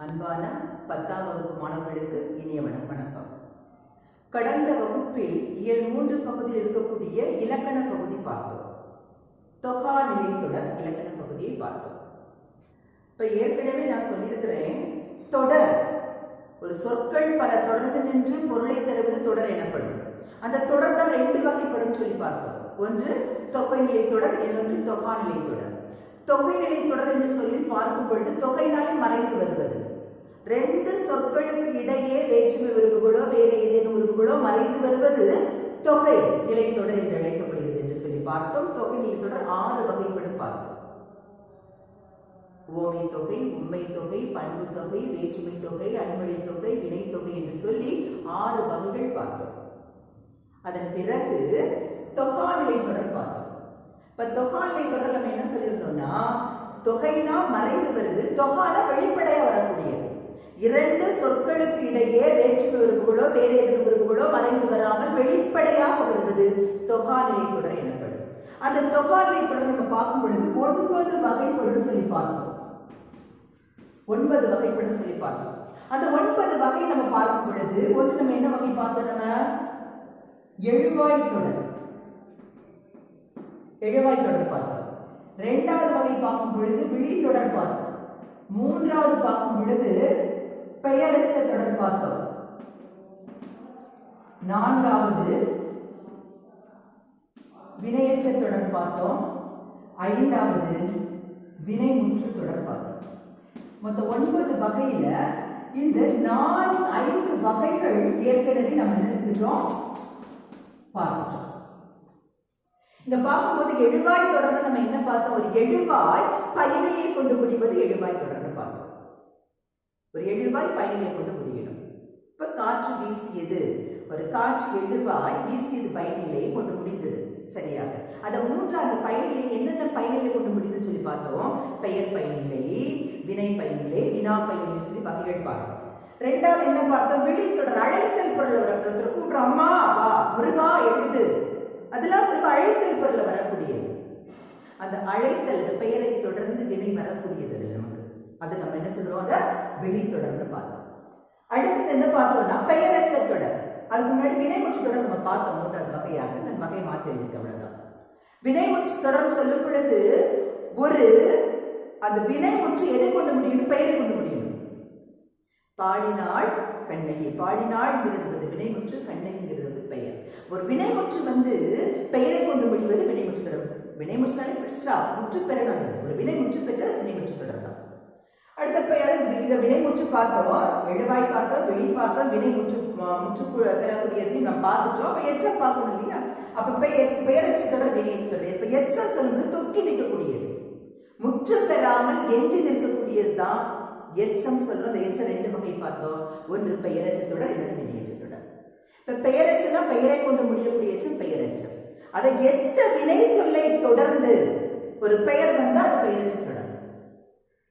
அன்பான 10ஆம் வகுப்பு மாணவர்களுக்கு இனிய வணக்கம். கடந்த வகுப்பில் இயல் 3 பகுதியில் இருக்கக்கூடிய இலக்கண பகுதி பார்த்தோம். தொகா நிலைத்தொடர் இலக்கண பகுதியை பார்த்தோம். இப்ப ஏற்கனவே நான் சொல்லியிருக்கிறேன், தொடர் ஒரு சொற்கள் பல தொடர்ந்து நின்று பொருளை தருவது தொடர் எனப்படும். அந்த தொடர் தான் 2 வகைப்படும் சொல்லி பார்த்தோம். ஒன்று தொகை நிலைத்தொடர், இன்னொன்று தொகா நிலைத்தொடர். தொகை நிலைத்தொடர் என்று சொல்லி பார்க்கும் பொழுது தொகையினாலே மறைந்து வருவது, 2 சொற்களுக்கு இடையே வேற்றுமை உறுப்புகளோ வேறு ஏதேனும் உறுப்புகளோ மறைந்து வருவது தொகை நிலைத்தொடர் என்று அழைக்கப்படுகிறது என்று சொல்லி பார்த்தோம். தொகை நிலைத்தொடர் 6 வகைப்படும் பார்த்தோம். ஓமை தொகை, உண்மை தொகை, பண்பு தொகை, வேற்றுமை தொகை, அன்மொழி தொகை, வினை தொகை என்று சொல்லி 6 வகைகள் பார்த்தோம். அதன் பிறகு தொகா நிலைத்தொடர் பார்த்தோம். இப்ப தொகா நிலைத்தொடர் நம்ம என்ன சொல்லியிருந்தோம்னா, தொகைனா மறைந்து வருது, தொகானா வெளிப்படையா வரக்கூடியது. 2 சொற்களுக்கு இடையே வேற்றுமை உறுப்புகளோ வேறு ஏதேனும் உறுப்புகளோ மறைந்து வராமல் வெளிப்படையாக வருவது தொகா நிலைத்தொடர் எனப்படும். அந்த தொகா நிலைத்தொடர் நம்ம பார்க்கும் பொழுது 9 வகைப்படும் சொல்லி பார்த்தோம். 9 வகைப்படும் சொல்லி பார்த்தோம். அந்த 9 வகை நம்ம பார்க்கும் பொழுது ஒன்று நம்ம என்ன வகை பார்த்தோம்? நம்ம எழுவாய் தொடர் பார்த்தோம். 2வது வகை பார்க்கும் பொழுது விழித்தொடர் பார்த்தோம். 3வது பார்க்கும் பொழுது பெயரச்ச தொடர் பார்த்தோம். 4வது வினையச்ச தொடர் பார்த்தோம். 5வது வினைமுற்று தொடர் பார்த்தோம். மொத்தம் 9 வகையில இந்த 5 வகைகள் ஏற்கனவே நம்ம என்ன செஞ்சிட்டோம் பார்த்தோம். இங்க பார்க்கும்போது எழுவாய் தொடர்ந்து நம்ம என்ன பார்த்தோம்? ஒரு எழுவாய் பயனிலையை கொண்டு முடிவது எழுவாய் தொடர்ந்து பார்த்தோம். ஒரு எழுவாய் பயனிலையை கொண்டு முடியணும். இப்ப காற்று வீசியது, ஒரு காற்று எழுவாய் வீசியது பயனிலையை கொண்டு முடிந்தது சரியாக. அந்த 3வது பயனிலை என்னென்ன பயனிலை கொண்டு முடியுதுன்னு சொல்லி பார்த்தோம். பெயர் பயனிலை, வினை பயனிலை, வினா பயனிலை சொல்லி வகைகள் பார்த்தோம். 2வது என்ன பார்த்தோம்? விழித்தொடர், அழைத்தல் பொருள் வரக்கூடிய கூட்டுற அம்மா வா முருகா எழுது, அதெல்லாம் சொல்ல அழைத்தல் பொருள் வரக்கூடியது. அந்த அழைத்தல் பெயரை தொடர்ந்து வினை வரக்கூடியது நமக்கு. அது நம்ம என்ன சொல்றோம்? அதை விழித்தொடர்னு பார்த்தோம். அடுத்தது என்ன பார்த்தோம்னா பெயரச்ச தொடர். அதுக்கு முன்னாடி வினைமுற்று தொடர் நம்ம பார்த்தோம் 3வது வகையாக. அந்த வகை மாற்றி எழுதிருக்கு, அவ்வளவுதான். வினைமுற்று தொடர் சொல்லும் பொழுது ஒரு அந்த வினைமுற்று எதை கொண்டு முடியும்? பெயரை கொண்டு முடியும். பாடினாள் கண்ணகி, பாடினாள்ங்கிறது வினைமுற்று, கண்ணகிங்கிறது பெயர். ஒரு வினைமுற்று பெயரை கொண்டு முடிவது வினைமுற்று தொடர். வினைமுற்றுனாலே முற்று பெறணும். ஒரு வினைமுற்று பெற்ற வினைமுற்று தொடர் தான். அடுத்த பெயர் இதை வினைமுற்று பார்த்தோம், எழுவாய் பார்த்தோம், வெளி பார்த்தோம், வினைமுற்று முற்று பெறக்கூடியதையும் நம்ம பார்த்துட்டோம். அப்ப எச்சம் பார்க்கணும் இல்லையா? அப்ப பெயரச்சு தொடர் வினையச்சு தொடர். இப்ப எச்சம் சொல்லுவது தொக்கி நிற்கக்கூடியது, முற்று பெறாமல் எஞ்சி நிற்கக்கூடியது தான் எச்சம் சொல்றோம். அந்த எச்சம் 2 வகை பார்த்தோம். ஒன்று பெயரச்ச தொடர், இன்னொன்று வினையச்ச தொடர். இப்ப பெயரச்சுனா பெயரை கொண்டு முடியக்கூடிய எச்சம் பெயரச்சம். அதை எச்ச வினை சொல்லை தொடர்ந்து ஒரு பெயர் வந்தா அது பெயரச்ச தொடர்.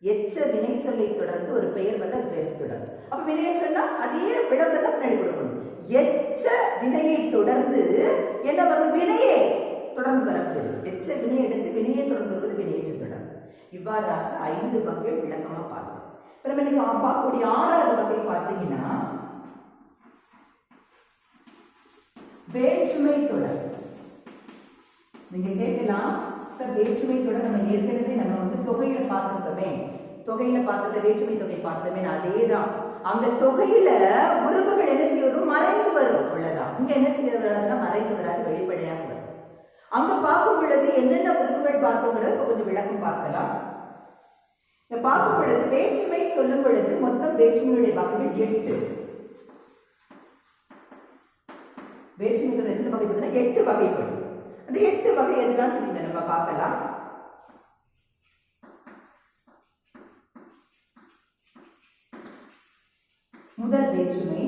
எச்ச வினை சொல்லை தொடர்ந்து ஒரு பெயர் வந்தா அது பெயரச்ச தொடர். அப்ப வினையச்சன்னா அதே விளம்பரம் பின்னாடி கொடுக்கணும். எச்ச வினையை தொடர்ந்து என்ன வரும்? வினையை தொடர்ந்து வரக்கூடியது. எச்ச வினை எடுத்து வினையை தொடர்ந்து வருவது வினையச்ச தொடர். இவ்வாறாக 5 வகைகள் விளக்கமா பார்த்தோம். இப்ப நம்ம நீங்க பார்க்கக்கூடிய 6வது வகை பார்த்தீங்கன்னா வேற்றுமை தொடர். நீங்க கேட்கலாம், சார் வேற்றுமை தொடர் நம்ம ஏற்கனவே நம்ம தொகையில பார்த்துட்டோமே, தொகையில பார்த்தத வேற்றுமை தொகை பார்த்தோமே, அதேதான். அங்க தொகையில உறுப்புகள் என்ன செய்யணும்? மறைந்து வரும், அவ்வளவுதான். இங்க என்ன செய்ய வராதுன்னா மறைந்து வராது, வெளிப்படையாக வரும். அங்க பார்க்கும் பொழுது என்னென்ன உறுப்புகள் பார்த்தோங்கிறத கொஞ்சம் விளக்கம் பார்க்கலாம். பார்க்கும் பொழுது வேற்றுமை சொல்லும் பொழுது மொத்தம் வேற்றுமையுடைய வகைகள் 8. வேற்றுமை எத்தனை வகைப்படுதுன்னா 8 வகைப்படும். அந்த 8 வகை எதுதான் சொல்லி நம்ம பார்க்கலாம். முதல் வேற்றுமை,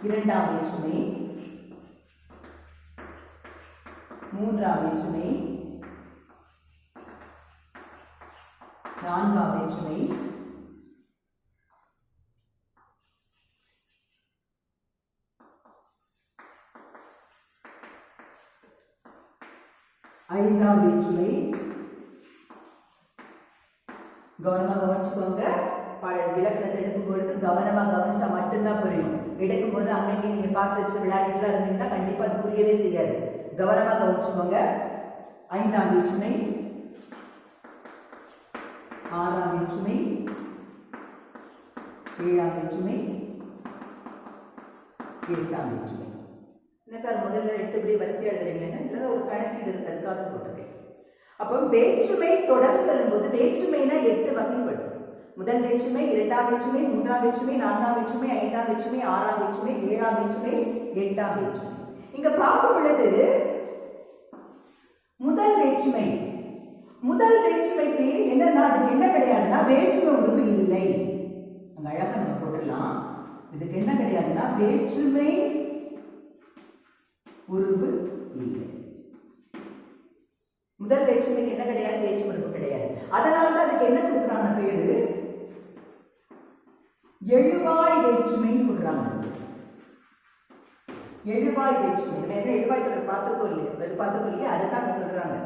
2ஆம் வேற்றுமை, 3ஆம் வேற்றுமை, 4ஆம் வேற்றுமை, 5ஆம் வேற்றுமை, கவனமா கவனிச்சுக்கோங்க. விளக்கணத்தை எடுக்கும் பொழுது கவனமா கவனிச்சா மட்டும்தான் புரியும். எடுக்கும் போது அங்கங்கே நீங்க பார்த்து வச்சு விளையாட்டுலாம் இருந்தீங்கன்னா கண்டிப்பா அது புரியவே செய்யாது. கவனமா கவனிச்சுக்கோங்க. 5ஆம் வேற்றுமை, 6ஆம் வேற்றுமை, 7ஆம் வேற்றுமை, 8ஆம் வேற்றுமை. என்ன சார் முதல்ல 8 படி வரிசை எழுதுறீங்கன்னா இல்ல ஒரு கணக்கீடு இருக்கு, அதுக்காக போட்டிருக்கேன். அப்போ வேற்றுமை தொடர் செல்லும் போது வேற்றுமைனா 8 வகைப்படும். முதல் வேற்றுமை, 2ஆம் வேற்றுமை, 3ஆம் வேற்றுமை, 4ஆம் வேற்றுமை, 5ஆம் வேற்றுமை, 6ஆம் வேற்றுமை, 7ஆம் வேற்றுமை, 8ஆம் வேற்றுமை. இங்க பார்க்கும் பொழுது முதல் வேற்றுமை, முதல் வேற்றுமைக்கு என்னன்னா அதுக்கு என்ன கிடையாதுன்னா வேற்றுமை உருவு இல்லை. அழகா நம்ம போடலாம். இதுக்கு என்ன கிடையாதுன்னா வேற்றுமை உருவு இல்லை. முதல் வேற்றுமைக்கு என்ன கிடையாது? வேற்றுமை உருவு கிடையாது. அதனாலதான் அதுக்கு என்ன கொடுக்குறாங்க பேரு? எழுவாய் வேற்றுமை கொடுறாங்க. எழுவாய் வேற்றுமை எழுவாய் பார்த்துக்கோ இல்லையா, அதுதான் சொல்றாங்க.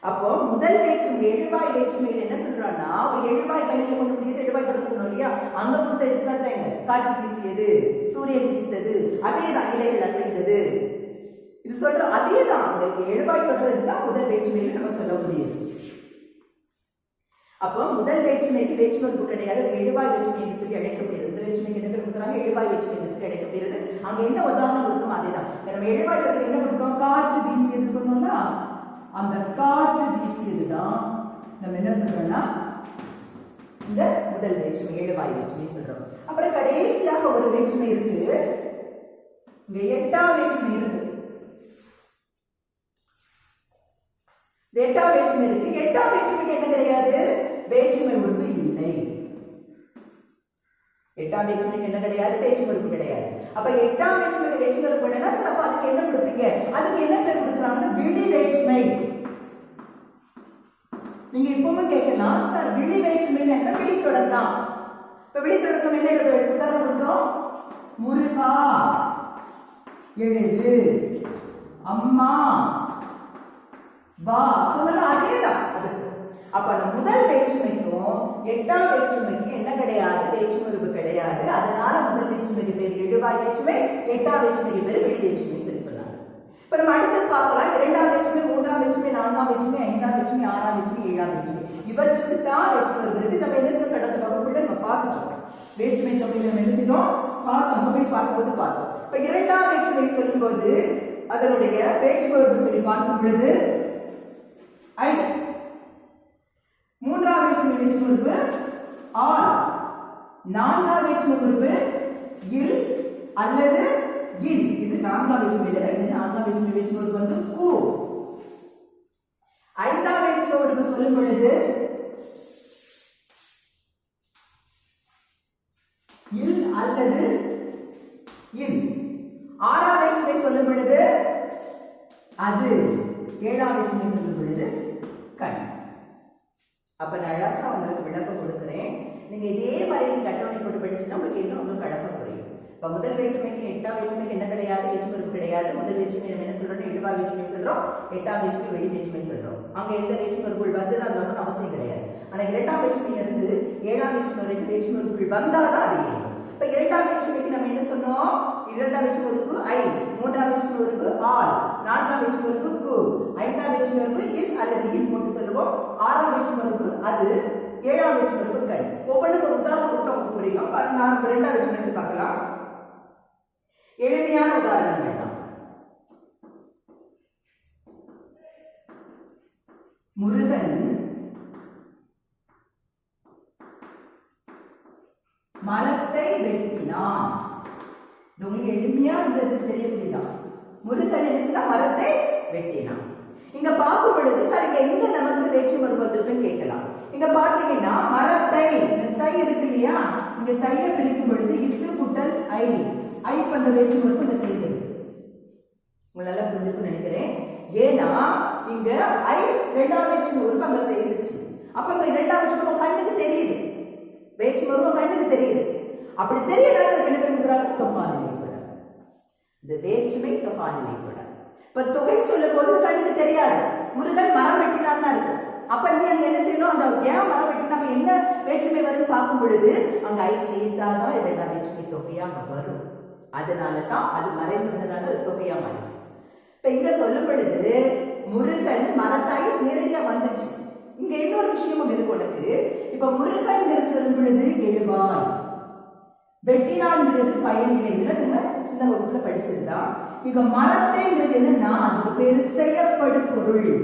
அப்போ முதல் வேற்றுமை எழுவாய் வேற்றுமையில் என்ன சொல்றான்னா ஒரு எழுவாய் பணியில கொண்டு முடியாது. எழுவாய் தொடர் சொன்னோம் இல்லையா, அங்க கொடுத்த எடுத்துக்காட்டாங்க. காற்று வீசியது, சூரியன் உதித்தது, அதேதான் இலைகள் அசைந்தது. இது சொல்றோம் அதேதான். அந்த எழுவாய் தொடர்தான் முதல் வேற்றுமையில நம்ம சொல்ல முடியுது. அப்போ முதல் வேற்றுமைக்கு வேற்றுமை உறுப்பு கிடையாது, எழுவாய் வேற்றுமை என்று சொல்லி அழைக்கப்படுகிறது. முதல் வேற்றுமைக்கு என்ன பேர் கொடுக்குறாங்க? எழுவாய் வேற்றுமை என்று சொல்லி அழைக்கப்படுகிறது. அங்க என்ன உதாரணம் கொடுத்தோம் அதேதான். நம்ம எழுவாய் தொடர் என்ன கொடுத்தோம்? காற்று வீசியது சொன்னோம்னா அந்த காற்று வீசியதுதான் நம்ம என்ன சொல்றோம்னா இந்த முதல் வேற்றுமை எழுவாய் வேற்றுமை சொல்றோம். அப்புறம் கடைசியாக ஒரு வேற்றுமை இருக்கு, இங்க 8ஆம் வேற்றுமை இருக்கு. 8ஆம் வேற்றுமை இருக்கு. 8ஆம் வேற்றுமைக்கு என்ன கிடையாது? வேற்றுமை உறுப்பு இல்லை. 8ஆம் வேற்றுமைக்கு என்ன கிடையாது? வேற்றுமை உறுப்பு கிடையாது. அப்ப 8ஆம் வேற்றுமைக்கு வேற்றுமை உறுப்பு என்னன்னா சார் அதுக்கு என்ன கொடுப்பீங்க? அதுக்கு என்ன பேர் கொடுக்குறாங்கன்னா விழி வேற்றுமை. நீங்க இப்பவுமே கேட்கலாம் சார் விழி வேற்றுமை என்ன? வெளித்தொடர் தான். இப்ப வெளித்தொடர் என்ன உதாரணம் கொடுத்தோம்? முருகா, எழுது, அம்மா, வா சொன்னாலும் அதேதான். அதுக்கு அப்ப அந்த முதல் வேற்றுமைக்கும் 8ஆம் வேற்றுமைக்கு என்ன கிடையாது? வேற்றுமை உறுப்பு கிடையாது. அதனால முதல் வேற்றுமைக்கு பேர் எழுவாய் வேற்றுமை, 8ஆம் வேற்றுமைக்கு பேர் வெளி வேற்றுமை சொல்லி சொன்னாங்க. இப்ப நம்ம அடுத்து பார்க்கலாம் 2ஆம் வேற்றுமை, 3ஆம் வேற்றுமை, 4ஆம் வேற்றுமை, 5ஆம் வேற்றுமை, 6ஆம் வேற்றுமை, 7ஆம் வேற்றுமை. இவற்றுக்கு தான் வேற்றுமை இருக்கு. நம்ம என்ன செய்ய கடந்த வகுப்புல நம்ம பார்த்துட்டோம். வேற்றுமை தொகையில நம்ம என்ன செய்தோம்? பார்த்தோம். போய் பார்க்கும்போது பார்த்தோம். இப்ப 2ஆம் வேற்றுமை சொல்லும் போது அதனுடைய வேற்றுமை உறுப்பு சொல்லி பார்க்கும் பொழுது ஐ, 3ஆம் வேற்றுமை வேற்றுமை உறுப்பு ஆர், 4ஆம் வேற்றுமை உறுப்பு இல் அல்லது இன். இது 4ஆம் வேற்றுமை. 4ஆம் வேற்றுமை வேற்றுமை உறுப்பு வந்து கு. 5ஆம் வேற்றுமை உறுப்பு சொல்லும் பொழுது இல் அல்லது இன். 6ஆம் வேற்றுமை சொல்லும் பொழுது அது. 7ஆம் வேற்றுமை சொல்லும் பொழுது கண். அப்ப நான் அழகா உங்களுக்கு விளக்கம் கொடுக்கிறேன். நீங்க இதே மாதிரி நீங்க அட்டவணை போட்டு படிச்சுன்னா உங்களுக்கு இன்னும் உங்களுக்கு அழகா புரியும். இப்ப முதல் வேற்றுமைக்கு 8ஆம் வேற்றுமைக்கு என்ன கிடையாது? வேற்றுமை உறுப்பு கிடையாது. முதல் வேற்றுமை நம்ம என்ன சொல்றோம்? எழுவாய் வேற்றுமை சொல்றோம். 8ஆம் வேற்றுமை வெளி வேற்றுமை சொல்றோம். அங்க எந்த வேற்றுமை உறுப்புகள் வந்துதான் வரணும்னு அவசியம் கிடையாது. ஆனா 2ஆம் வேற்றுமையில இருந்து 7ஆம் வேற்றுமை வரைக்கும் வேற்றுமை உறுப்புகள் வந்தாதான் அது இருக்கும். இப்ப 2ஆம் வேற்றுமைக்கு நம்ம என்ன சொன்னோம்? 2ஆம் வேற்றுமை உறுப்பு ஐ, 3ஆம் வேற்றுமை உறுப்பு ஆர், 4ஆம் வேற்றுமை உறுப்பு கு, 5ஆம் வேற்றுமை உறுப்பு இல் அல்லது இன் போட்டு சொல்லுவோம். 6ஆம் வேற்றுமை உறுப்பு அது, 7ஆம் வேற்றுமை உறுப்பு கண். ஒவ்வொன்றுக்கு ஒரு உதாரணம் கொடுத்தா உங்களுக்கு புரியும். 2ஆம் வேற்றுமை பார்க்கலாம். எளிமையான உதாரணங்கள் தான். முருகன் மரத்தை வெட்டினான். உங்களுக்கு எளிமையா இருந்தது தெரியக்கூடியதான். முருகன் என்ன செய்தா? மரத்தை வெட்டினான். இங்க பார்க்கும் பொழுது சார் இங்க எங்க நமக்கு வேற்றுமை வருவதற்குன்னு கேட்கலாம். இங்க பாத்தீங்கன்னா மரத்தை தை இருக்கு இல்லையா, இங்க தையை பிரிக்கும் பொழுது இத்து கூட்டல் ஐ, ஐ பண்ற வேற்றுமை இங்க செய்யுது. உங்களால புரிஞ்சுக்குன்னு நினைக்கிறேன். ஏன்னா இங்க ஐ 2ஆம் வேற்றுமை உறுப்பு அங்க செய்துச்சு. அப்ப இங்க 2ஆம் வேற்றுமை கண்ணுக்கு தெரியுது, வேற்றுமை உறுப்பு கண்ணுக்கு தெரியுது. அப்படி தெரியறதுக்கு என்ன பேருங்கிறாங்க? தொகாநிலை தொடர். இந்த வேற்றுமை தொகாநிலை தொடர். இப்ப தொகை சொல்லும் போது கண்ணுக்கு தெரியாது. முருகன் மரம் வெட்டினான் தான் இருக்கு. அப்ப நீ அங்க என்ன செய்யணும்? அந்த ஏன் மரம் வெட்டினா என்ன வேற்றுமை வரும் பார்க்கும் பொழுது அங்க ஐ சேர்த்தாதான் இரண்டாம் வேற்றுமை தொகையா வரும். அதனாலதான் அது மறைந்ததுனால அது தொகையா மாறிச்சு. இப்ப இங்க சொல்லும் பொழுது முருகன் மரத்தாய் நேரடியா வந்துடுச்சு. இங்க இன்னொரு விஷயமும் இருக்கு உனக்கு. இப்ப முருகன் சொல்லும் பொழுது எழுவாய், வெட்டினான்ங்கிறது பயனில்லை. இதுல நம்ம சின்ன வகுப்புல படிச்சதுதான். இங்க மரத்தைங்கிறது என்னன்னா அதுக்கு பேரு செய்யப்படும் பொருள்.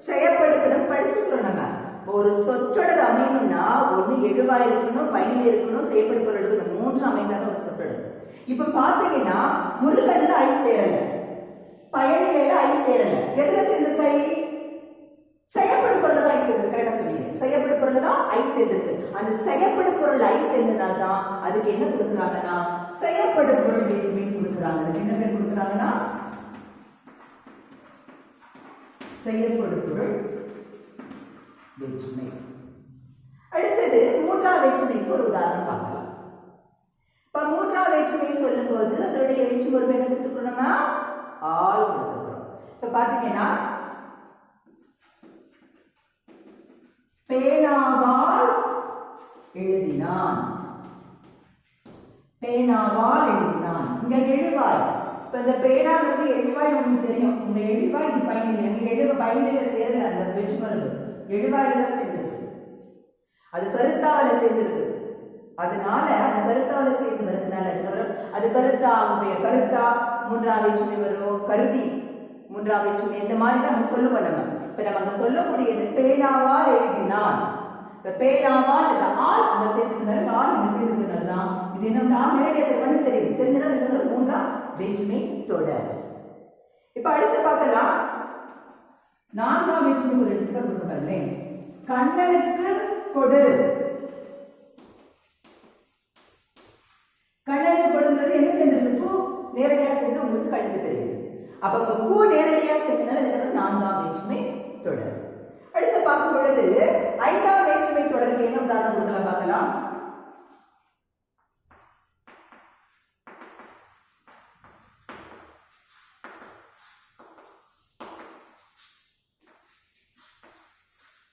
செய்யப்படுப்படும் படிச்சுக்கிறோம். நம்ம ஒரு சொற்றொடர் அமையணும்னா ஒண்ணு எழுவாய் இருக்கணும், பயனில் இருக்கணும், செய்யப்படும் பொருள் இருக்கணும். மூன்று அமைந்தாத ஒரு சொற்றொடர். இப்ப பாத்தீங்கன்னா முருகன்ல ஐ சேரல, பயனிலையில ஐ சேரல. எதுல சேர்ந்திருக்கு? ஐ செய்யப்படும் பொருள் தான் ஐ சேர்ந்திருக்கு. கரெக்டா சொன்னீங்க. செய்யப்படும் பொருள் தான் ஐ சேர்ந்திருக்கு. அந்த செய்யப்படும் பொருள் ஐ சேர்ந்ததுனால்தான் அதுக்கு என்ன கொடுக்குறாங்கன்னா செய்யப்படும் பொருள் வேற்றுமை கொடுக்குறாங்க. அதுக்கு என்ன பேர் கொடுக்குறாங்கன்னா செய்யப்படும் பொருள் வேற்றுமை. அடுத்தது மூன்றாம் வேற்றுமைக்கு ஒரு உதாரணம் பார்க்கலாம். இப்ப மூன்றாம் வேற்றுமை சொல்லும் போது அதனுடைய வேற்றுமை ஒரு என்ன கொடுத்துக்கணும்னா ஆள் கொடுத்துக்கிறோம். இப்ப பாத்தீங்கன்னா பேனாவால் எழுதினான், பேனாவால் எழுதினான். இங்க எழுவாய். இப்ப இந்த பேனா வந்து எழுவாய் உங்களுக்கு தெரியும். உங்க எழுவாய் இது பயனில்லை. அங்க எழுவ பயனிலையில சேரல. அந்த வெற்றி மருந்து எழுவாயில தான் சேர்ந்திருக்கு. அது கருத்தாவில சேர்ந்திருக்கு. அதனால அந்த கருத்தாவில சேர்ந்து வருதுனால அது கருத்தா பெயர் கருத்தா மூன்றாம் வேற்றுமை வரும். கருவி மூன்றாம் வேற்றுமை இந்த மாதிரி நம்ம சொல்லுவோம். நம்ம இப்ப நம்ம அங்க சொல்லக்கூடியது பேனாவால் எழுதினான். இப்ப பேனாவால் ஆள் அங்க சேர்ந்துருந்தாரு, ஆள் அங்க சேர்ந்துருந்ததுனாலதான் இது என்ன நேரடியாக தெரியுது. தெரிஞ்சதுனால மூன்றாம் வேற்றுமை தொடர். இப்ப அடுத்து பார்க்கலாம். நான்காம் வேற்றுமை ஒரு இடத்துல கொடுக்க கண்ணனுக்கு கொடு. கண்ணனுக்கு கொடுங்கிறது என்ன சேர்ந்தது? பூ நேரடியாக சேர்ந்து உங்களுக்கு கண்ணுக்கு தெரியுது. அப்ப பூ நேரடியாக சேர்ந்ததுனால நான்காம் வேற்றுமை தொடர். அடுத்து பார்க்கும் பொழுது ஐந்தாம் வேற்றுமை தொடருக்கு என்ன உதாரணம் கொடுக்கலாம் பார்க்கலாம்.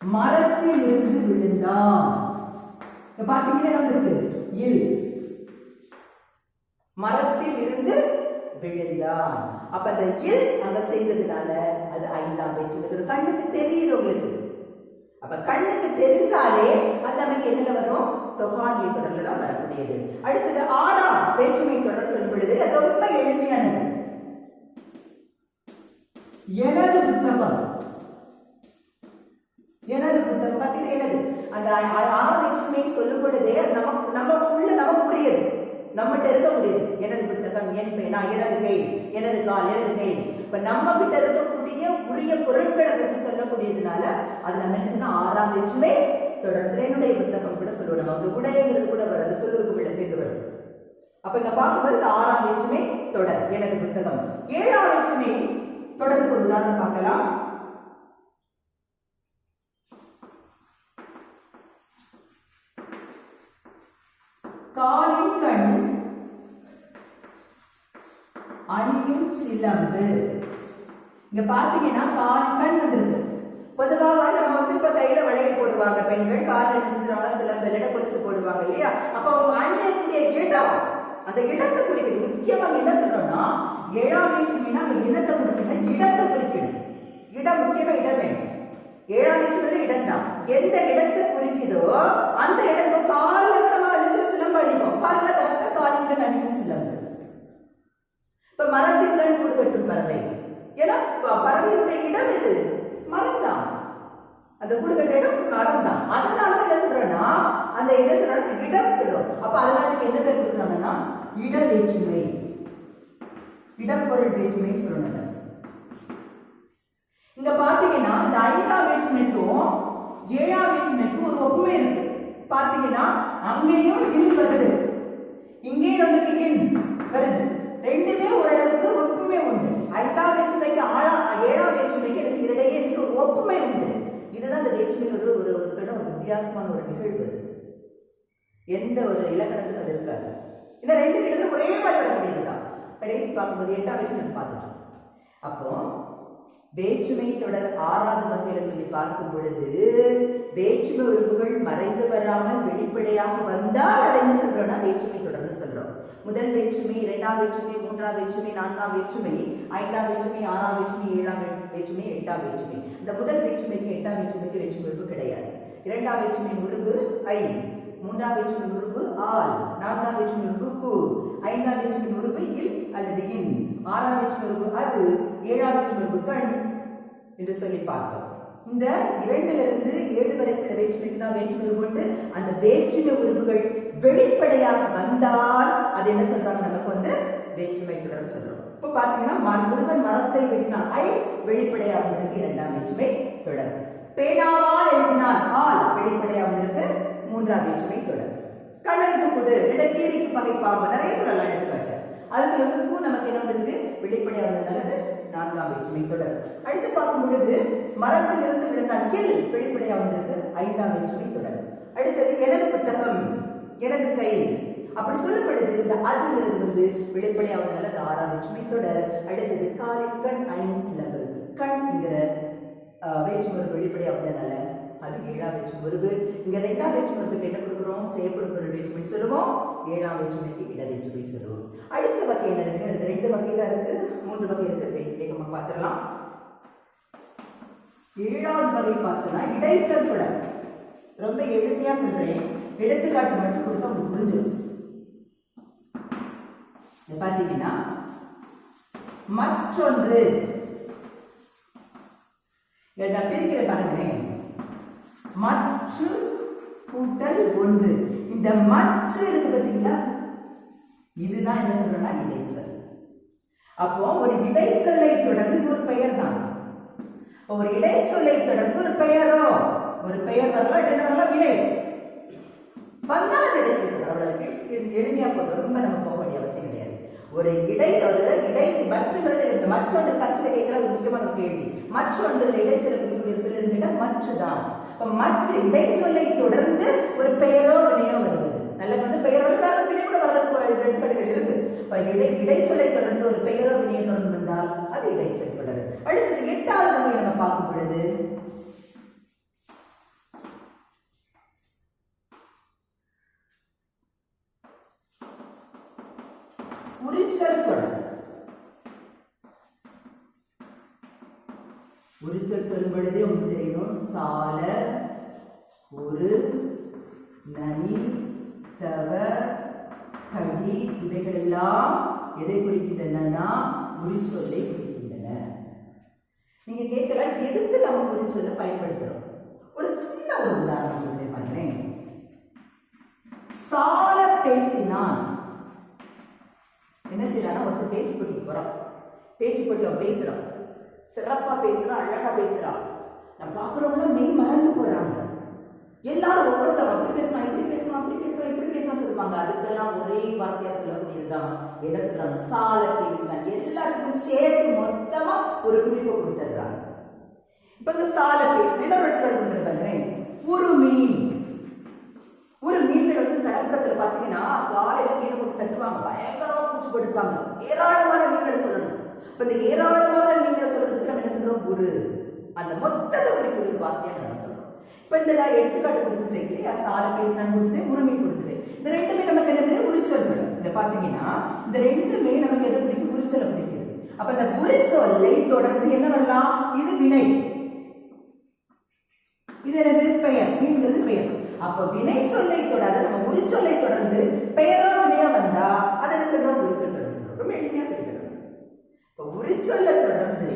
மரத்தில் இருந்து விழுந்தான். பாத்தீங்கன்னா வந்திருக்கு இல். மரத்தில் இருந்து விழுந்தான். அப்ப அந்த இல் அங்க செய்ததுனால அது ஐந்தாம் வேற்றுமை. கண்ணுக்கு தெரியுது உங்களுக்கு. அப்ப கண்ணுக்கு தெரிஞ்சாலே அந்த நமக்கு என்ன வரும்? தொகாலிய தொடர்ல தான் வரக்கூடியது. அடுத்தது ஆறாம் வேற்றுமை தொடர் சொல்லும் பொழுது அது ரொம்ப எளிமையானது. எனது புத்தகம். எனது புத்தகம் பார்த்தீங்கன்னா எனது அந்த ஆறாம் வேற்றுமை சொல்லும் பொழுதே நமக்குள்ள நமக்கு புரியுது, நம்மகிட்ட இருக்க முடியுது. எனது புத்தகம், என் பேனா, எனது கை, எனது கால், எனது கை. இப்ப நம்ம கிட்ட இருக்கக்கூடிய உரிய பொருட்களை வச்சு சொல்லக்கூடியதுனால அது நம்ம என்ன சொன்னா ஆறாம் வேற்றுமை தொடர்ந்து. என்னுடைய புத்தகம் கூட சொல்லுவோம். நம்ம வந்து உடையங்கிறது கூட வருது, சொல்லுக்குள்ள சேர்ந்து வரும். அப்ப இங்க பார்க்கும்போது இந்த ஆறாம் வேற்றுமை தொடர் எனது புத்தகம். ஏழாம் வேற்றுமை தொடருக்கு ஒரு உதாரணம் பார்க்கலாம். காலின் கண் அணியும் சிலம்பு. இங்க பாத்தீங்கன்னா காலின் கண் வந்திருக்கு. பொதுவாக நம்ம வந்து இப்ப கையில வளையல் போடுவாங்க பெண்கள், கால் அணிஞ்சிருவாங்க, சிலம்பு இல்ல கொலுசு போடுவாங்க இல்லையா? அப்ப அவங்க அணியக்கூடிய இடம், அந்த இடத்தை குறிக்கிறது. முக்கியமாக என்ன சொல்றோம்னா ஏழாம் வேற்றுமைனா அந்த இடத்தை குறிக்கணும், இடத்தை குறிக்கணும். இடம் முக்கியமா இடம் வேணும். ஏழாம் வேற்றுமை இடம் தான். எந்த இடத்தை குறிக்குதோ அந்த இடம் காலில் சிலம்பு அணிப்போம். காலில் கரெக்டா காலின் அணியும் சிலம்பு. இப்ப மரத்தின் கூடு கட்டும் பறவை. ஏன்னா பறவையுடைய இடம் இது மரம் தான். அந்த கூடு கட்டுற இடம் மரம் தான். அதனால என்ன சொல்றோம்னா அந்த என்ன சொல்றாங்க இடம் சொல்றோம். அப்ப அதனால என்ன பேர் கொடுக்குறாங்கன்னா இட வேற்றுமை, இடப்பொருள் வேற்றுமைன்னு சொல்லணும். இங்க பாத்தீங்கன்னா இந்த ஐந்தாம் வேற்றுமைக்கும் ஏழாம் வேற்றுமைக்கும் ஒரு ஒப்புமை இருக்கு. பாத்தீங்கன்னா அங்கேயும் இல் வருது, இங்கே நமக்கு இல் வருது. ரெண்டுமே ஓரளவுக்கு ஒப்புமை உண்டு. ஐந்தாம் வேற்றுமைக்கு ஏழாம் வேற்றுமைக்கு எனக்கு இடையே ஒரு ஒப்புமை உண்டு. இதுதான் இந்த வேற்றுமை ஒரு வித்தியாசமான ஒரு நிகழ்வு. எந்த ஒரு இலக்கணத்துக்கு அது இருக்காது. இல்ல ரெண்டு கிட்ட ஒரே மாதிரி வரக்கூடியதுதான். கடைசி பார்க்கும்போது 8ஆம் வேற்றுமை பார்த்துட்டோம். அப்போ வேற்றுமை தொடர் 6வது வகையில சொல்லி பார்க்கும் பொழுது வேற்றுமை உறுப்புகள் மறைந்து வராமல் வெளிப்படையாக வந்தால் அதை என்ன சொல்றோம்னா வேற்றுமை தொடர்னு சொல்றோம். முதல் வேற்றுமை, 2ஆம் வேற்றுமை, 3ஆம் வேற்றுமை, 4ஆம் வேற்றுமை, 5ஆம் வேற்றுமை, 6ஆம் வேற்றுமை, 7ஆம் வேற்றுமை, 8ஆம் வேற்றுமை. இந்த முதல் வேற்றுமைக்கு 8ஆம் வேற்றுமைக்கு வேற்றுமை உறுப்பு கிடையாது. 2ஆம் வேற்றுமையின் உறுப்பு ஐ, 3ஆம் வேற்றுமையின் உறுப்பு ஆல், 4ஆம் வேற்றுமையின் உறுப்பு கு, 5ஆம் வேற்றுமையின் உறுப்பு இல் அல்லது இன், 6ஆம் வேற்றுமை உறுப்பு அது, 7ஆம் வேற்றுமை உறுப்பு கண் என்று சொல்லி பார்த்தோம். இந்த 2லிருந்து 7 வரைக்குள்ள வேற்றுமைக்கு தான் வேற்றுமை உண்டு. அந்த வேற்றுமை உறுப்புகள் வெளிப்படையாக வந்தால் அது என்ன சொல்றாங்க, நமக்கு வந்து வேற்றுமை தொடர்னு சொல்றோம். இப்ப பாத்தீங்கன்னா முருகன் மரத்தை வெட்டினான், ஐ வெளிப்படையாக வந்திருக்கு 2ஆம் வேற்றுமை தொடர். பேனாவால் எழுதினான், ஆல் வெளிப்படையாக வந்திருக்கு 3ஆம் வேற்றுமை தொடர். கண்ணனுக்கு கொடு, இடக்கீரிக்கு பகை பாம்பு, நிறைய சொல்லலாம் எடுத்துக்காட்டு. அதுக்கு வந்து பூ நமக்கு என்ன வந்திருக்கு வெளிப்படையாக வந்ததுனால 4ஆம் வேற்றுமை தொடர். அடுத்து பார்க்கும் பொழுது மரத்திலிருந்து விழுந்தான், கில் வெளிப்படையாக வந்திருக்கு 5ஆம் வேற்றுமை தொடர். அடுத்தது எனது புத்தகம், எனது கை, அப்படி சொல்லும் பொழுது இந்த அதுங்கிறது வந்து வெளிப்படையாக வந்ததுனால 6ஆம் வேற்றுமை தொடர். அடுத்தது காலின் கண், ஐந்து சிலம்பு, கண்ங்கிற வேற்றுமை வெளிப்படையாக வந்ததுனால அது 7ஆம் வேற்றுமை உறுப்பு. இங்க 2ஆம் வேற்றுமை உறுப்புக்கு என்ன கொடுக்குறோம், செய்யப்படும் பொருள் வேற்றுமை சொல்லுவோம், 7ஆம் வேற்றுமைக்கு இட வேற்றுமை சொல்லுவோம். அடுத்த வகை என்ன இருக்கு, அடுத்த 2 வகையில இருக்கு, 3 வகை இருக்கு, வேகமா பார்த்துடலாம். 7ஆவது வகை பார்த்தோம்னா இடைச்சொல் தொடர். ரொம்ப எளிமையா சொல்றேன், எடுத்துக்காட்டு மட்டும் கொடுத்தா உங்களுக்கு புரிஞ்சிடும். பாத்தீங்கன்னா மற்றொன்று, நான் பிரிக்கிறேன் பாருங்களேன், மற்று கூட்டல் ஒன்று. இந்த மற்ற இருக்கு பாத்தீங்களா, இதுதான் என்ன சொல்றோம்னா இடைச்சொல். அப்போ ஒரு இடைச்சொல்லை தொடர்ந்து இது ஒரு பெயர் தான். ஒரு இடைச்சொல்லை தொடர்ந்து ஒரு பெயரோ, ஒரு பெயர் வரலாம், என்ன வரலாம், வினை வந்தாலும் இடைச்சொல். எளிமையா போதும், ரொம்ப நம்ம போக வேண்டிய அவசியம் கிடையாது. ஒரு இடைச்சி மற்றுங்கிறது மற்றொன்று பரிசுல கேட்கிற ஒரு முக்கியமான ஒரு கேள்வி. மற்றொன்று இடைச்சொல்லை சொல்லியிருந்தா மற்றுதான். மற்ற இடைச்சொல்லை தொடர்ந்து ஒரு பெயரோ வினையோ வருவது. நல்ல வந்து பெயரோட வேற வினை கூட வர்றது எடுத்துக்காட்டுகள் இருக்கு. இடைச்சொல்லை தொடர்ந்து ஒரு பெயரோ வினையோ தொடர்ந்து வந்தால் அது இடைச்சொல் தொடர். அடுத்தது 8ஆவது வகை நம்ம பார்க்கும் பொழுது உரிச்சொல் தொடர். உரிச்சொல் சொல்லும் பொழுதே உங்களுக்கு தெரியணும், சால, ஒரு, நனி, தவ, கடி இவைகள் எல்லாம் எதை குறிக்கின்றன, உரிச்சொல்லை குறிக்கின்றன. நீங்க கேட்கலாம், எதுக்கு நம்ம உரிச்சொல்லை பயன்படுத்துறோம்? ஒரு சின்ன ஒரு உதாரணம் பாருங்களேன். சால பேசினான், என்ன செய்யறானா, ஒரு பேச்சு போட்டிக்கு போறான், பேச்சு போட்டில பேசுறான், சிறப்பா பேசுறான், அழகா பேசுறான். நம்ம பாக்குறவங்க மெய் மறந்து போறாங்க. எல்லாரும் ஒவ்வொருத்தரும் அப்படி பேசலாம், இப்படி பேசலாம், அப்படி பேசலாம், இப்படி பேசலாம் சொல்லுவாங்க. அதுக்கெல்லாம் ஒரே வார்த்தையா சொல்லக்கூடியதுதான் என்ன சொல்றாங்க, சால பேசினான். எல்லாத்துக்கும் சேர்த்து மொத்தமா ஒரு குறிப்பை கொடுத்துடுறாங்க. இப்ப இந்த சால பேசின ஒரு இடத்துல கொடுத்துருப்பாங்க, ஒரு மீன். ஒரு மீன்கள் வந்து கடற்புறத்துல பாத்தீங்கன்னா காலையில மீனை போட்டு தட்டுவாங்க, பயங்கரமா பூச்சி போட்டுப்பாங்க. ஏராளமான மீன்களை சொல்லணும். இப்ப இந்த ஏராளமான மீன்களை சொல்றதுக்கு நம்ம என்ன சொல்றோம், ஒரு அந்த மொத்தத்தை குறிப்பிட்ட வார்த்தையா நம்ம சொல்றோம். இப்ப இந்த நான் எடுத்துக்காட்டு கொடுத்துட்டேன் இல்லையா, சால பேசினான்னு கொடுத்துட்டேன், ஒரு மீன் கொடுத்துட்டேன். இந்த ரெண்டுமே நமக்கு என்னது, உரிச்சொல்கள். இந்த பாத்தீங்கன்னா இந்த ரெண்டுமே நமக்கு எதை குறிக்கும், உரிச்சொல்லை குறிக்குது. அப்ப இந்த உரிச்சொல்லை தொடர்ந்து என்ன வரலாம், இது வினை, இது என்னது பெயர், மீன்கிறது பெயர். அப்ப வினை சொல்லை தொடர்ந்து நம்ம உரிச்சொல்லை தொடர்ந்து பெயரோ வினையா வந்தா அதை என்ன சொல்றோம், உரிச்சொல் தொடர்ந்து சொல்றோம். ரொம்ப எளிமையா சொல்லிக்கிறோம். இப்ப உரிச்சொல்லை தொடர்ந்து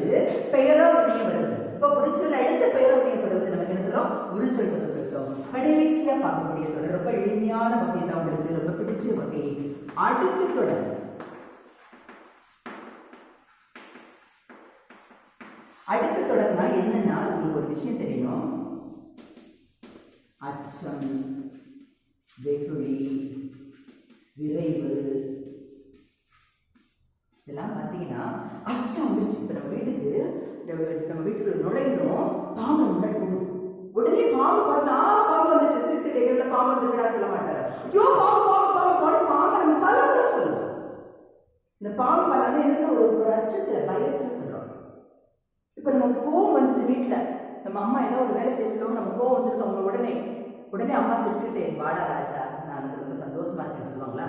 பெயரோ வினைய வருது. இப்ப உரிச்சொல்லை அடுத்த பெயரோ வினைய தொடர்ந்து நமக்கு என்ன சொல்றோம், உரிச்சொல் தொடர்ந்து சொல்றோம். கடைசியா பார்க்கக்கூடிய தொடர் ரொம்ப எளிமையான வகை தான், உங்களுக்கு ரொம்ப பிடிச்ச வகை, அடுக்கு தொடர். அடுக்கு தொடர்னா என்னன்னா, உங்களுக்கு ஒரு விஷயம் தெரியணும், அச்சம், வெகுளி, விரைவு, இதெல்லாம் பார்த்தீங்கன்னா அச்சம் வந்துருச்சு. இப்போ நம்ம வீட்டுக்குள்ள நுழையிறோம், பாம்பு முன்னாடி போகுது, உடனே பாம்பு பார்த்தா பாம்பு வந்துச்சு, சிரித்து பாம்பு வந்துருக்கா சொல்ல மாட்டாரு, ஐயோ பாம்பு பாம்பு பாம்பு பாம்பு பாம்பு நம்ம பல முறை சொல்லுவோம். இந்த பாம்பு பலம் என்ன ஒரு அச்சத்துல பயத்துல சொல்றோம். இப்ப நம்ம கோவம் வந்துச்சு வீட்டுல, நம்ம அம்மா ஏதோ ஒரு வேலை செய்ய சொல்லுவாங்க, நம்ம கோவம் வந்துருக்கு அவங்க உடனே அம்மா சிரிச்சுட்டு வாடா ராஜா நான் ரொம்ப சந்தோஷமா இருக்கேன்னு சொல்லுவாங்களா?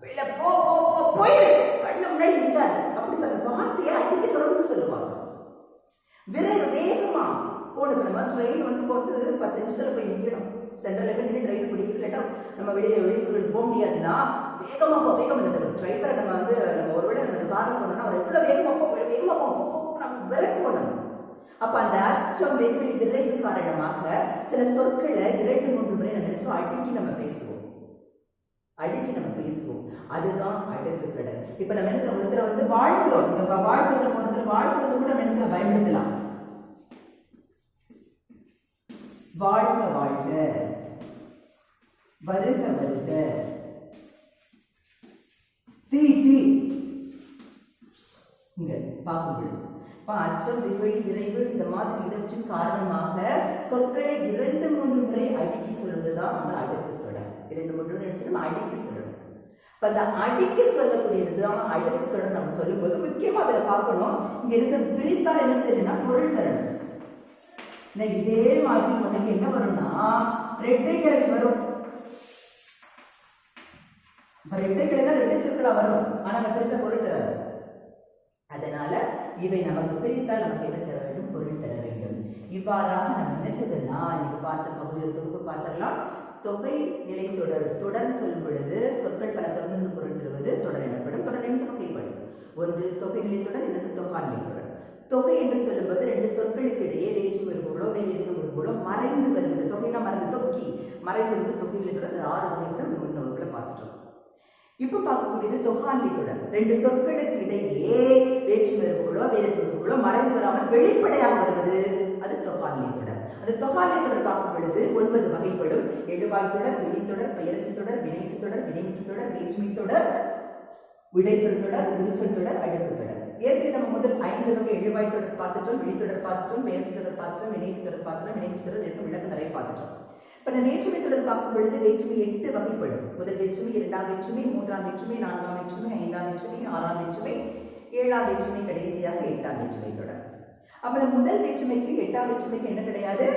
வெளில போ போ போ போயிரு, கண்ணு முன்னாடி நிற்காது அப்படி சொல்ல வார்த்தையை அடிக்க தொடர்ந்து சொல்லுவாங்க. வேகமா போகணும். நம்ம ட்ரெயின் வந்து போட்டு 10 நிமிஷத்துல போய் நிற்கணும். சென்ட்ரல் லெவல் நின்று ட்ரெயின் பிடிக்கணும். இல்லாட்டா நம்ம வெளியூருக்கு போக முடியாதுன்னா வேகமா நிற்கிறது. டிரைவரை நம்ம வந்து நம்ம ஒருவேளை நம்ம காரில் போனோம்னா அவர் எவ்வளோ வேகமா போ நம்ம விரட்டு போடணும். அப்ப அந்த அச்சம் வெகுளி விரைவு காரணமாக சில சொற்களை 2-3 முறை நம்ம நினைச்சோம் அடுக்கி நம்ம பேசுவோம். அதுதான் அடுக்கு கடல். இப்ப நம்ம என்ன ஒருத்தரை வந்து வாழ்த்துறோம். வாழ்த்துறது கூட நம்ம என்ன பயன்படுத்தலாம். வாழ்க வாழ்க, வருக வருக, தீ தீ. இங்க பார்க்கும் பொழுது அச்சம் வெகுளி விரைவு இந்த மாதிரி இதற்றின் காரணமாக சொற்களை 2-3 முறை அடுக்கி சொல்வதுதான் நம்ம அடுக்கு தொடர். 2-3 முறை நம்ம அடுக்கி சொல்லணும். அந்த அடுக்கி சொல்லக்கூடியதுதான் அடுக்கு தொடர். நம்ம சொல்லும்போது முக்கியமா அதுல பார்க்கணும். இங்க என்ன பிரித்தால் என்ன செய்யணும்னா பொருள் தரணும். இதே மாதிரி உனக்கு என்ன வரும்னா ரெட்டை கிழமை வரும். ரெட்டை கிழமை ரெட்டை சொற்களா வரும். ஆனா அங்க பிரிச்ச பொருள் தராது. அதனால இவை நமக்கு பிரித்தால் நமக்கு என்ன செய்ய வேண்டும்? பொருள் தர வேண்டும். இவ்வாறாக நம்ம என்ன செய்யணும்னா இன்னைக்கு பார்த்த பகுதியில் தொகுப்பு பார்த்தரலாம். தொகை நிலை தொடர். தொடர்ந்து சொல்லும் பொழுது சொற்கள் பல தொடர்ந்து பொருள் தருவது தொடர் எனப்படும். தொடர் 2 வகைப்படும். ஒன்று தொகை நிலை தொடர், இன்னொன்று தொகா நிலை தொடர். தொகை என்று சொல்லும்போது 2 சொற்களுக்கு இடையே வேற்று வருபொருளோ வேறு எதிரும் வருபொருளோ மறைந்து வருவது. தொகைனா மறைந்து தொக்கி மறைந்து வருவது தொகை நிலை தொடர். 6 வகைப்படும். இந்த முன்ன வகுப்புல பார்த்துட்டோம். இப்ப பார்க்கக்கூடியது தொகாநிலை தொடர். 2 சொற்களுக்கு இடையே வேற்று வருபொருளோ வேறு வருபொருளோ மறைந்து வராமல் வெளிப்படையாக வருவது அது தொகாநிலை தொடர். அந்த தொகாநிலை தொடர் பார்க்கும் பொழுது 9 வகைப்படும். எழுவாய் தொடர், வெளித்தொடர், பெயரச்சல் தொடர், வினைத்து தொடர், வினைமுற்று தொடர், வேற்றுமை தொடர், விடைச்சொல் தொடர், உரிச்சொல் தொடர், அடுக்கு தொடர். ஏற்கனவே நம்ம முதல் 5 வகை எழுவாய் தொடர் பார்த்துட்டோம், வெளித்தொடர் பார்த்துட்டோம், பெயரச்சல் தொடர் பார்த்துட்டோம், வினைத்து தொடர் பார்த்துட்டோம், வினைமுற்று தொடர் இருக்கும் விளக்கம் நிறைய பார்த்துட்டோம். இப்ப இந்த வேற்றுமை தொடர் பார்க்கும் பொழுது வேற்றுமை 8 வகைப்படும். முதல் வேற்றுமை, 2ஆம் வேற்றுமை, 3ஆம் வேற்றுமை, 4ஆம் வேற்றுமை, 5ஆம் வேற்றுமை, 6ஆம் வேற்றுமை, 7ஆம் வேற்றுமை, கடைசியாக 8ஆம் வேற்றுமை தொடர். அப்ப இந்த முதல் வேற்றுமைக்கு 8ஆம் வேற்றுமைக்கு என்ன கிடையாது?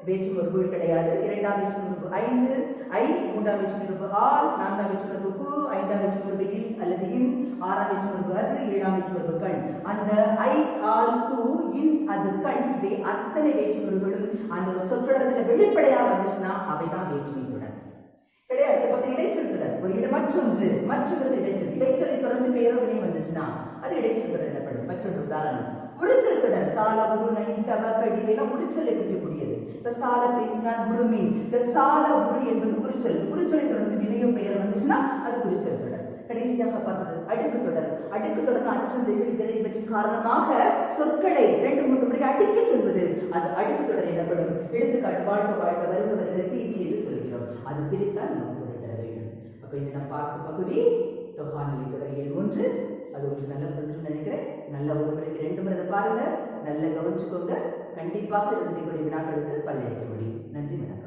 வேற்றுமை உறுப்பு கிடையாது. 2ஆம் வேற்றுமை உறுப்பு 5 ஐ, 3ஆம் வேற்றுமை உறுப்பு ஆல், 4ஆம் வேற்றுமை உறுப்பு 5ஆம் வேற்றுமை உறுப்பு இல் அல்லது இன், 6ஆம் வேற்றுமை உறுப்பு அது, 7ஆம் வேற்றுமை உறுப்பு கண். அந்த ஐ, ஆல், கு, இன், அது, கண் இவை அத்தனை வேற்றுமை உறுப்புகளும் அந்த சொற்றொடர்களில் வெளிப்படையாக வந்துச்சுன்னா அவைதான் வேற்றுமை தொடர் கிடையாது. இப்ப இடைச்சொல் தொடர். ஒரு இடம் மற்றொன்று இடைச்சொல். இடைச்சொலை தொடர்ந்து பெயரோ வினை வந்துச்சுன்னா அது இடைச்சொல் தொடர் எனப்படும். மற்றொரு உதாரணம் உரிச்சொல் தொடர். சால, உரு, நனி, தவ, கடி எல்லாம் உரிச்சொல்லை குறிக்கக்கூடியது. இப்ப சால பேசினால் உருமீன். இந்த சால உரு என்பது உரிச்சொல். உரிச்சொலை தொடர்ந்து வினையோ பெயர் வந்துச்சுன்னா அது உரிச்சொல் தொடர். கடைசியாக பார்த்தது அடுக்கு தொடர். அடுக்கு தொடர் அச்சம் வெகுளி விரைவு பற்றின் காரணமாக சொற்களை 2-3 முறை அடுக்கி சொல்வது அது அடுக்கு தொடர் எனப்படும். எடுத்துக்காட்டு வாழ்க வாழ்க, வருக வருக, தீ தீ என்று சொல்கிறோம். அது பிரித்தால் நமக்கு பொருள் தர வேண்டும். அப்ப இந்த நம்ம பார்த்த பகுதி தொகாநிலை தொடர் இயல் 1. அது ஒரு நல்ல பொருள் நினைக்கிறேன். நல்ல ஒரு முறைக்கு 2 முறை பாருங்க, நல்ல கவனிச்சுக்கோங்க. கண்டிப்பாக இருக்கக்கூடிய வினாக்களுக்கு பலனளிக்க முடியும். நன்றி, வணக்கம்.